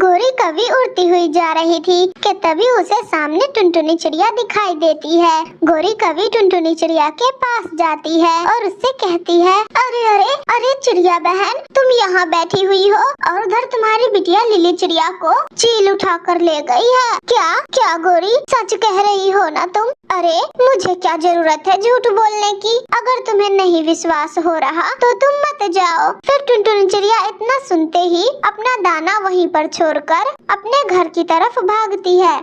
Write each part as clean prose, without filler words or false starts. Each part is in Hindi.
गोरी कभी उड़ती हुई जा रही थी कि तभी उसे सामने टुनटुनी चिड़िया दिखाई देती है। गोरी कभी टुनटुनी चिड़िया के पास जाती है और उससे कहती है, अरे अरे अरे चिड़िया बहन, तुम यहाँ बैठी हुई हो और उधर तुम्हारी बिटिया लिली चिड़िया को चील उठा कर ले गई है। क्या क्या गोरी, सच कह रही हो ना तुम? अरे मुझे क्या जरूरत है झूठ बोलने की? अगर तुम्हें नहीं विश्वास हो रहा तो तुम मत जाओ। फिर टुनटुनी चिड़िया इतना सुनते ही अपना दाना वहीं पर छोड़कर अपने घर की तरफ भागती है।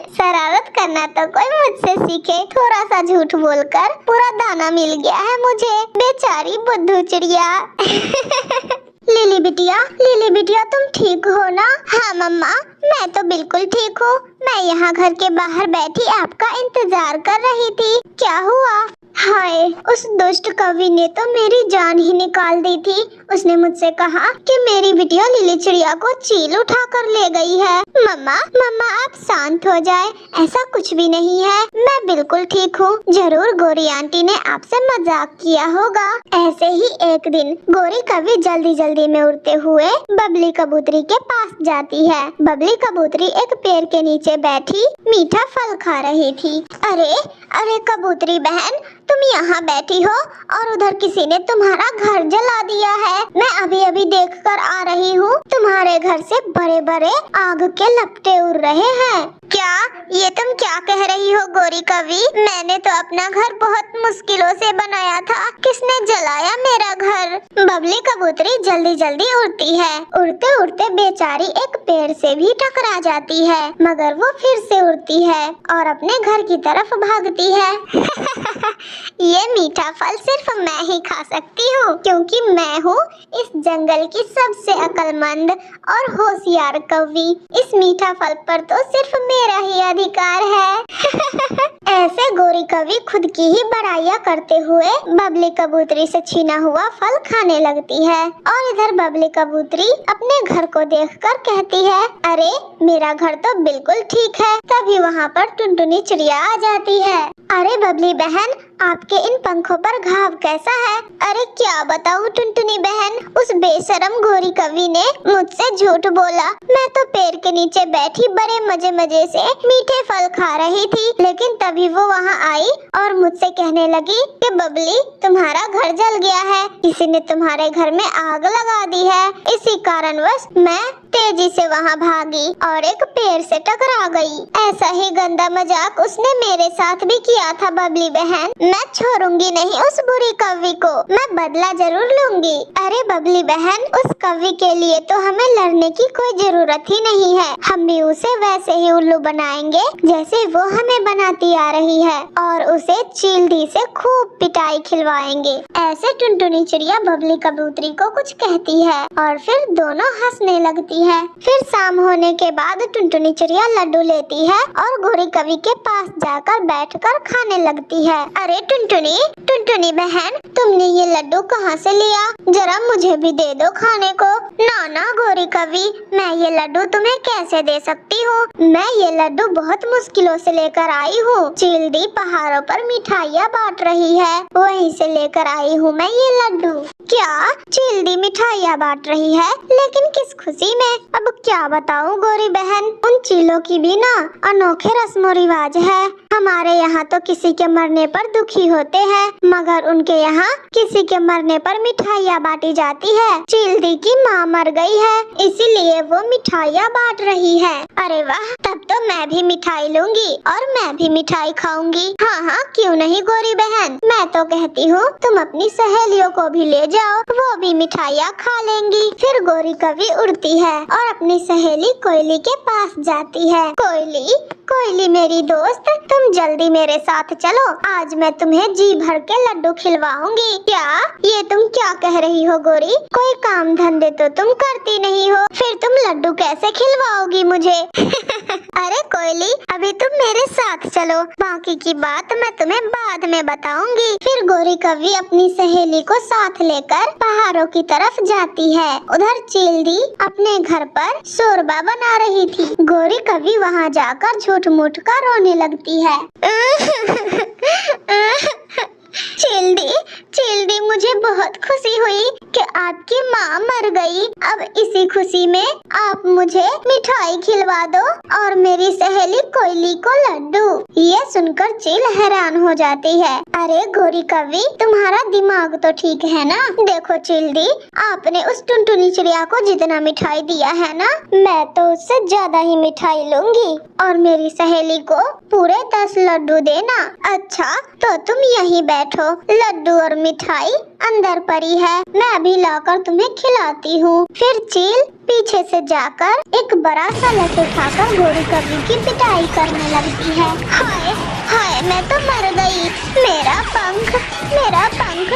शरारत करना तो कोई मुझसे सीखे, थोड़ा सा झूठ बोलकर पूरा दाना मिल गया है मुझे, बेचारी बुद्धू चिड़िया। लिली बिटिया तुम ठीक हो ना? हाँ मम्मा, मैं तो बिल्कुल ठीक हूँ। मैं यहाँ घर के बाहर बैठी आपका इंतजार कर रही थी। क्या हुआ? हाय, उस दुष्ट कवि ने तो मेरी जान ही निकाल दी थी। उसने मुझसे कहा कि मेरी बिटिया लिली चिड़िया को चील उठा कर ले गई है। मम्मा आप शांत हो जाए, ऐसा कुछ भी नहीं है, मैं बिल्कुल ठीक हूँ। जरूर गोरी आंटी ने आपसे मजाक किया होगा। ऐसे ही एक दिन गोरी कवि जल्दी में उड़ते हुए बबली कबूतरी के पास जाती है। बबली कबूतरी एक पेड़ के नीचे बैठी मीठा फल खा रही थी। अरे अरे कबूतरी बहन, तुम यहाँ बैठी हो और उधर किसी ने तुम्हारा घर जला दिया है। मैं अभी देख कर आ रही हूँ, तुम्हारे घर से बड़े बड़े आग के लपटे उड़ रहे हैं। क्या ये तुम क्या कह रही हो गोरी कवि? मैंने तो अपना घर बहुत मुश्किलों से बनाया था, किसने जलाया मेरा घर? बबली कबूतरी जल्दी उड़ती है। उड़ते उड़ते बेचारी एक पेड़ से भी टकरा जाती है, मगर वो फिर से उड़ती है और अपने घर की तरफ भागती है। ये मीठा फल सिर्फ मैं ही खा सकती हूँ, क्योंकि मैं हूँ इस जंगल की सबसे अक्लमंद और होशियार कवि। इस मीठा फल पर तो सिर्फ मेरा ही अधिकार है। ऐसे गोरी कवि खुद की ही बड़ाइयाँ करते हुए बबली कबूतरी से छीना हुआ फल खाने लगती है। और इधर बबली कबूतरी अपने घर को देखकर कहती है, अरे मेरा घर तो बिल्कुल ठीक है। तभी वहाँ पर टुनटुनी चिड़िया आ जाती है। अरे बबली बहन, आपके इन पंखों पर घाव कैसा है? अरे क्या बताऊं टुनटुनी बहन, उस बेशरम गोरी कवि ने मुझसे झूठ बोला। मैं तो पेड़ के नीचे बैठी बड़े मजे से मीठे फल खा रही थी, लेकिन तभी वो वहाँ आई और मुझसे कहने लगी कि बबली तुम्हारा घर जल गया है, किसी ने तुम्हारे घर में आग लगा दी है। इसी कारणवश मैं तेजी से वहाँ भागी और एक पेड़ से टकरा गई। ऐसा ही गंदा मजाक उसने मेरे साथ भी किया था बबली बहन। मैं छोड़ूंगी नहीं उस बुरी कवि को, मैं बदला जरूर लूंगी। अरे बबली बहन, उस कवि के लिए तो हमें लड़ने की कोई जरूरत ही नहीं है। हम भी उसे वैसे ही उल्लू बनाएंगे जैसे वो हमें बनाती आ रही है और उसे चील्डी से खूब पिटाई खिलवाएंगे। ऐसे टुनटुनी चिड़िया बबली कबूतरी को कुछ कहती है और फिर दोनों हंसने लगती है। फिर शाम होने के बाद टुनटुनी चिड़िया लड्डू लेती है और गोरी कवि के पास जाकर बैठकर खाने लगती है। अरे टुनटुनी बहन, तुमने ये लड्डू कहाँ से लिया? जरा मुझे भी दे दो खाने को। ना गोरी कवि, मैं ये लड्डू तुम्हें कैसे दे सकती हूँ? मैं ये लड्डू बहुत मुश्किलों से लेकर आई हूँ। चील्डी पहाड़ों पर मिठाइयाँ बांट रही है, वहीं से लेकर आई हूँ मैं ये लड्डू। क्या चील्डी मिठाइयाँ बांट रही है? लेकिन किस खुशी में? अब क्या बताऊँ गोरी बहन, उन चीलों की भी ना अनोखे रस्मो रिवाज है। हमारे यहाँ तो किसी के मरने पर दुखी होते हैं, मगर उनके यहाँ किसी के मरने पर मिठाइयाँ बांटी जाती है। चील्डी की माँ मर गई है, इसीलिए वो मिठाइयाँ बांट रही है। अरे वाह, तब तो मैं भी मिठाई लूंगी और मैं भी मिठाई खाऊंगी। हाँ, क्यों नहीं गोरी बहन, मैं तो कहती हूँ तुम अपनी सहेलियों को भी ले जाओ, वो भी मिठाइयाँ खा लेंगी। फिर गोरी कवि उड़ती है और अपनी सहेली कोयली के पास जाती है। कोयली मेरी दोस्त, तुम जल्दी मेरे साथ चलो, आज मैं तुम्हें जी भर के लड्डू खिलवाऊंगी। क्या ये तुम क्या कह रही हो गोरी? कोई काम धंधे तो तुम करती नहीं हो, फिर तुम लड्डू कैसे खिलवाओगी मुझे? अरे कोयली, अभी तुम मेरे साथ चलो, बाकी की बात मैं तुम्हें बाद में बताऊंगी। फिर गोरी कवि अपनी सहेली को साथ लेकर पहाड़ों की तरफ जाती है। उधर चील्डी अपने घर पर शोरबा बना रही थी। गोरी कवि वहाँ जाकर झूठ मूठ कर रोने लगती है। चिल्डी, चिल्डी, मुझे बहुत खुशी हुई कि आपकी माँ मर गई। अब इसी खुशी में आप मुझे मिठाई खिलवा दो और मेरी सहेली कोयली को लड्डू। ये सुनकर चिल हैरान हो जाती है। अरे गोरी कवि, तुम्हारा दिमाग तो ठीक है ना? देखो चिल्डी, आपने उस टुनटुनी चिड़िया को जितना मिठाई दिया है ना, मैं तो उससे ज्यादा ही मिठाई लूंगी और मेरी सहेली को पूरे 10 लड्डू देना। अच्छा, तो तुम यहीं बैठो, लड्डू और मिठाई अंदर पड़ी है, मैं अभी लाकर तुम्हें खिलाती हूँ। फिर चील पीछे से जाकर एक बड़ा सा लट्टू उठाकर गोरी कवि की पिटाई करने लगती है। हाय हाय, मैं तो मर गई, मेरा पंख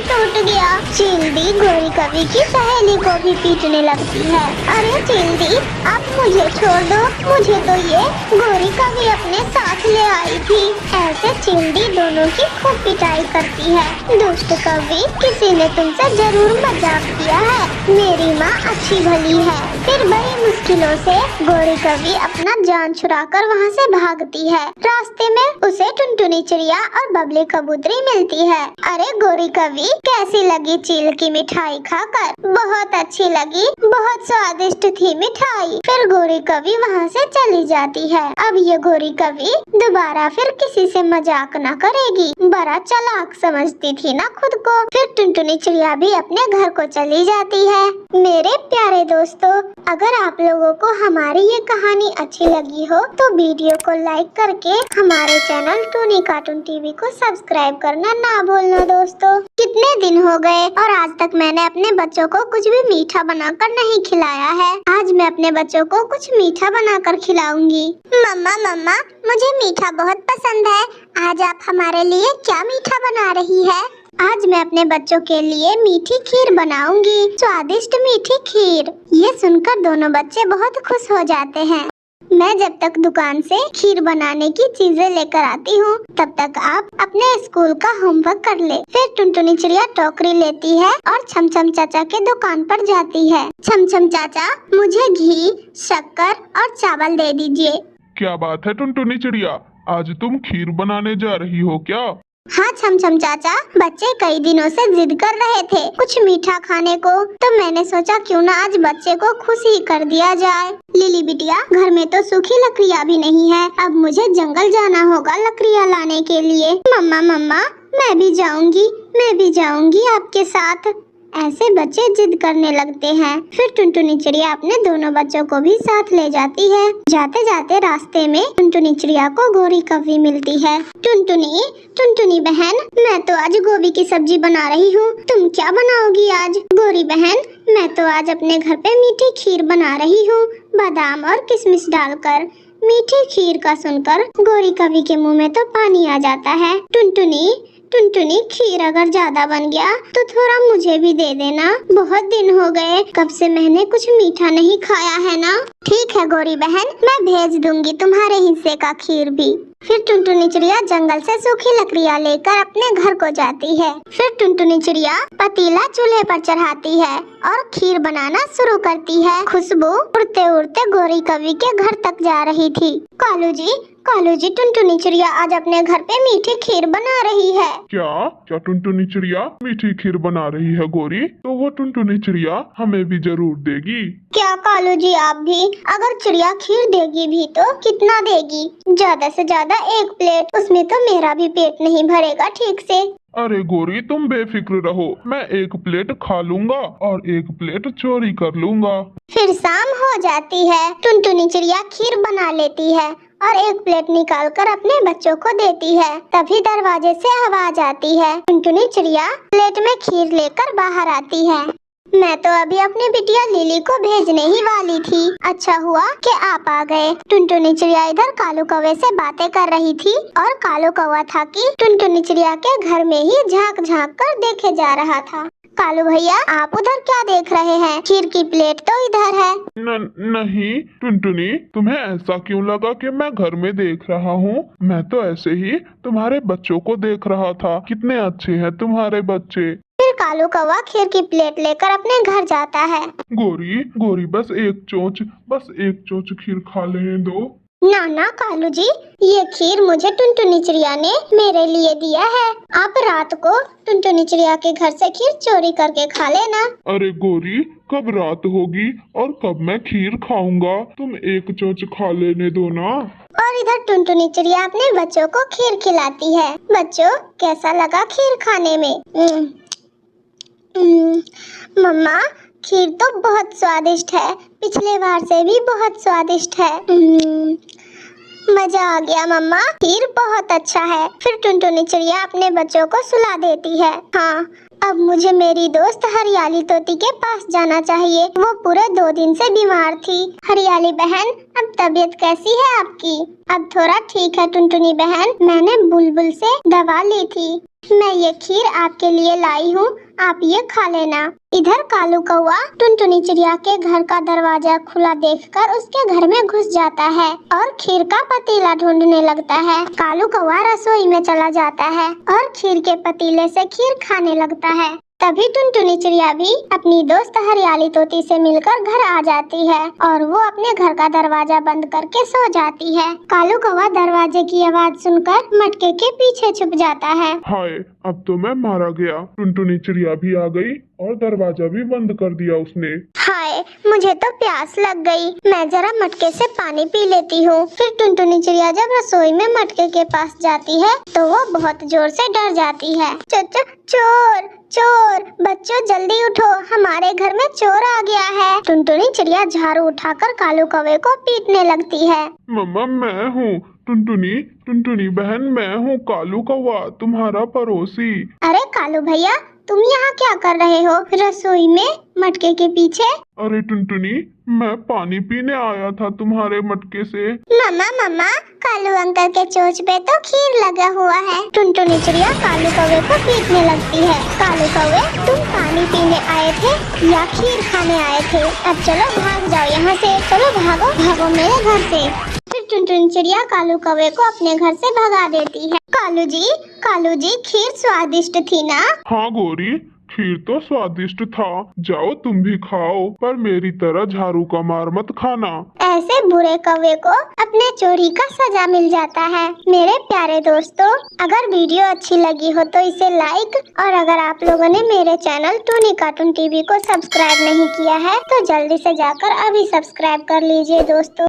टूट गया। चिल्डी गोरी कवि की सहेली को भी पीटने लगती है। अरे चिल्डी, आप मुझे छोड़ दो, मुझे तो ये गोरी कवि अपने साथ ले आई थी। ऐसे चिल्डी दोनों की खूब पिटाई करती है। दुष्ट कवि, किसी ने तुमसे जरूर मजाक किया है, मेरी माँ अच्छी भली है। फिर बड़ी मुश्किलों से गोरी कवि अपना जान छुड़ाकर वहाँ से भागती है। रास्ते में उसे टुनटुनी चिड़िया और बबली कबूतरी मिलती है। अरे गोरी कवि, कैसी लगी चील की मिठाई खाकर? बहुत अच्छी लगी, बहुत स्वादिष्ट थी मिठाई। फिर गोरी कवि वहाँ से चली जाती है। अब ये गोरी कवि दोबारा फिर किसी से मजाक न करेगी, बड़ा चालाक समझती थी ना खुद को। फिर टुनटुनी चिड़िया भी अपने घर को चली जाती है। मेरे प्यारे दोस्तों, अगर आप लोगों को हमारी ये कहानी अच्छी लगी हो तो वीडियो को लाइक करके हमारे चैनल टूनी कार्टून टीवी को सब्सक्राइब करना ना भूलना दोस्तों। कितने दिन हो गए और आज तक मैंने अपने बच्चों को कुछ भी मीठा बनाकर नहीं खिलाया है। आज मैं अपने बच्चों को कुछ मीठा बनाकर खिलाऊंगी। मम्मा मम्मा, मुझे मीठा बहुत पसंद है, आज आप हमारे लिए क्या मीठा बना रही है? आज मैं अपने बच्चों के लिए मीठी खीर बनाऊंगी, स्वादिष्ट मीठी खीर। ये सुनकर दोनों बच्चे बहुत खुश हो जाते हैं। मैं जब तक दुकान से खीर बनाने की चीजें लेकर आती हूँ, तब तक आप अपने स्कूल का होमवर्क कर ले। फिर टुनटुनी चिड़िया टोकरी लेती है और छमछम चाचा के दुकान पर जाती है। छमछम चाचा, मुझे घी, शक्कर और चावल दे दीजिए। क्या बात है टुनटुनी चिड़िया, आज तुम खीर बनाने जा रही हो क्या? हाँ छमछम चाचा, बच्चे कई दिनों से जिद कर रहे थे कुछ मीठा खाने को, तो मैंने सोचा क्यों ना आज बच्चे को खुश ही कर दिया जाए। लिली बिटिया, घर में तो सूखी लकड़ियाँ भी नहीं है, अब मुझे जंगल जाना होगा लकड़ियाँ लाने के लिए। मम्मा मम्मा, मैं भी जाऊंगी आपके साथ। ऐसे बच्चे जिद करने लगते हैं। फिर टुनटुनी चिड़िया अपने दोनों बच्चों को भी साथ ले जाती है। जाते जाते रास्ते में टुनटुनी चिड़िया को गोरी कवि मिलती है। टुनटुनी बहन, मैं तो आज गोभी की सब्जी बना रही हूँ, तुम क्या बनाओगी आज? गोरी बहन, मैं तो आज अपने घर पे मीठी खीर बना रही हूँ, बादाम और किशमिश डालकर। मीठी खीर का सुनकर गोरी कवि के मुँह में तो पानी आ जाता है। टुनटुनी, खीर अगर ज्यादा बन गया तो थोड़ा मुझे भी दे देना, बहुत दिन हो गए, कब से मैंने कुछ मीठा नहीं खाया है ना। ठीक है गोरी बहन, मैं भेज दूंगी तुम्हारे हिस्से का खीर भी। फिर टुनटुनी चिड़िया जंगल से सूखी लकड़ियाँ लेकर अपने घर को जाती है। फिर टुनटुनी चिड़िया पतीला चूल्हे पर चढ़ाती है और खीर बनाना शुरू करती है। खुशबू उड़ते उड़ते गोरी कवि के घर तक जा रही थी। कालू जी, टुनटुनी चिड़िया आज अपने घर पे मीठी खीर बना रही है। क्या टुनटुनी चिड़िया मीठी खीर बना रही है गोरी? तो वो टुनटुनी चिड़िया हमें भी जरूर देगी। क्या कालू जी, आप भी? अगर चिड़िया खीर देगी भी तो कितना देगी? ज्यादा से ज्यादा 1 प्लेट, उसमें तो मेरा भी पेट नहीं भरेगा ठीक से। अरे गोरी, तुम बेफिक्र रहो, मैं 1 प्लेट खा लूंगा और 1 प्लेट चोरी कर लूंगा। फिर शाम हो जाती है। टुनटुनी चिड़िया खीर बना लेती है और 1 प्लेट निकाल कर अपने बच्चों को देती है। तभी दरवाजे से आवाज आती है। टुनटुनी चिड़िया प्लेट में खीर लेकर बाहर आती है। मैं तो अभी अपनी बिटिया लिली को भेजने ही वाली थी, अच्छा हुआ कि आप आ गए। टुनटुनी चिड़िया इधर कालू कौवे से बातें कर रही थी और कालू कौवा था कि टुनटुनी चिड़िया के घर में ही झांक कर देखे जा रहा था। कालू भैया, आप उधर क्या देख रहे हैं? खीर की प्लेट तो इधर है। नहीं टुनटुनी, तुम्हें ऐसा क्यों लगा कि मैं घर में देख रहा हूँ? मैं तो ऐसे ही तुम्हारे बच्चों को देख रहा था, कितने अच्छे हैं तुम्हारे बच्चे। फिर कालू कौवा खीर की प्लेट लेकर अपने घर जाता है। गोरी, बस एक चोंच खीर खा लेने दो। ना ना कालू जी, ये खीर मुझे टुनटुनी चिड़िया ने मेरे लिए दिया है। आप रात को टुनटुनी चिड़िया के घर से खीर चोरी करके खा लेना। अरे गोरी, कब रात होगी और कब मैं खीर खाऊंगा? तुम एक चोंच खा लेने दो ना। और इधर टुनटुनी चिड़िया अपने बच्चों को खीर खिलाती है। बच्चों, कैसा लगा खीर खाने में? मम्मा, खीर तो बहुत स्वादिष्ट है, पिछले बार से भी बहुत स्वादिष्ट है। मजा आ गया मम्मा, खीर बहुत अच्छा है। फिर टुनटुनी चिड़िया अपने बच्चों को सुला देती है। हाँ, अब मुझे मेरी दोस्त हरियाली तोती के पास जाना चाहिए। वो पूरे 2 दिन से बीमार थी। हरियाली बहन, अब तबीयत कैसी है आपकी? अब थोड़ा ठीक है टुनटुनी बहन, मैंने बुलबुल से दवा ली थी। मैं ये खीर आपके लिए लाई हूँ, आप ये खा लेना। इधर कालू कौआ टुनटुनी चिड़िया के घर का दरवाजा खुला देखकर उसके घर में घुस जाता है और खीर का पतीला ढूंढने लगता है। कालू कौआ रसोई में चला जाता है और खीर के पतीले से खीर खाने लगता है। तभी टुनटुनी चिड़िया भी अपनी दोस्त हरियाली तोती से मिलकर घर आ जाती है और वो अपने घर का दरवाजा बंद करके सो जाती है। कालू कौवा दरवाजे की आवाज सुनकर मटके के पीछे छुप जाता है। हाय, अब तो मैं मारा गया। टुनटुनी चिड़िया भी आ गई और दरवाजा भी बंद कर दिया उसने। हाय, मुझे तो प्यास लग गई, मैं जरा मटके से पानी पी लेती हूँ। फिर टुनटुनी चिड़िया जब रसोई में मटके के पास जाती है तो वो बहुत जोर से डर जाती है। चोर चोर, बच्चों जल्दी उठो, हमारे घर में चोर आ गया है। टुनटुनी चिड़िया झाड़ू उठाकर कालू कौवे को पीटने लगती है। मम्मा, मैं हूँ टुनटुनी बहन, मैं हूँ कालू कौवा, तुम्हारा पड़ोसी। अरे कालू भैया, तुम यहाँ क्या कर रहे हो रसोई में मटके के पीछे? अरे टुनटुनी, मैं पानी पीने आया था तुम्हारे मटके से। मम्मा, कालू अंकल के चोंच पे तो खीर लगा हुआ है। टुनटुनी चिड़िया कालू कौवे को पीटने लगती है। कालू कौवे, तुम पानी पीने आए थे या खीर खाने आए थे? अब चलो भाग जाओ यहाँ से, चलो भागो मेरे घर से। फिर टुनटुनी चिड़िया कालू कौवे को अपने घर से भगा देती है। कालू जी, खीर स्वादिष्ट थी ना? हाँ गोरी, खीर तो स्वादिष्ट था। जाओ तुम भी खाओ, पर मेरी तरह झाड़ू का मार मत खाना। ऐसे बुरे कौवे को अपने चोरी का सजा मिल जाता है। मेरे प्यारे दोस्तों, अगर वीडियो अच्छी लगी हो तो इसे लाइक, और अगर आप लोगों ने मेरे चैनल टूनी कार्टून टीवी को सब्सक्राइब नहीं किया है तो जल्दी से जाकर अभी सब्सक्राइब कर लीजिए दोस्तों।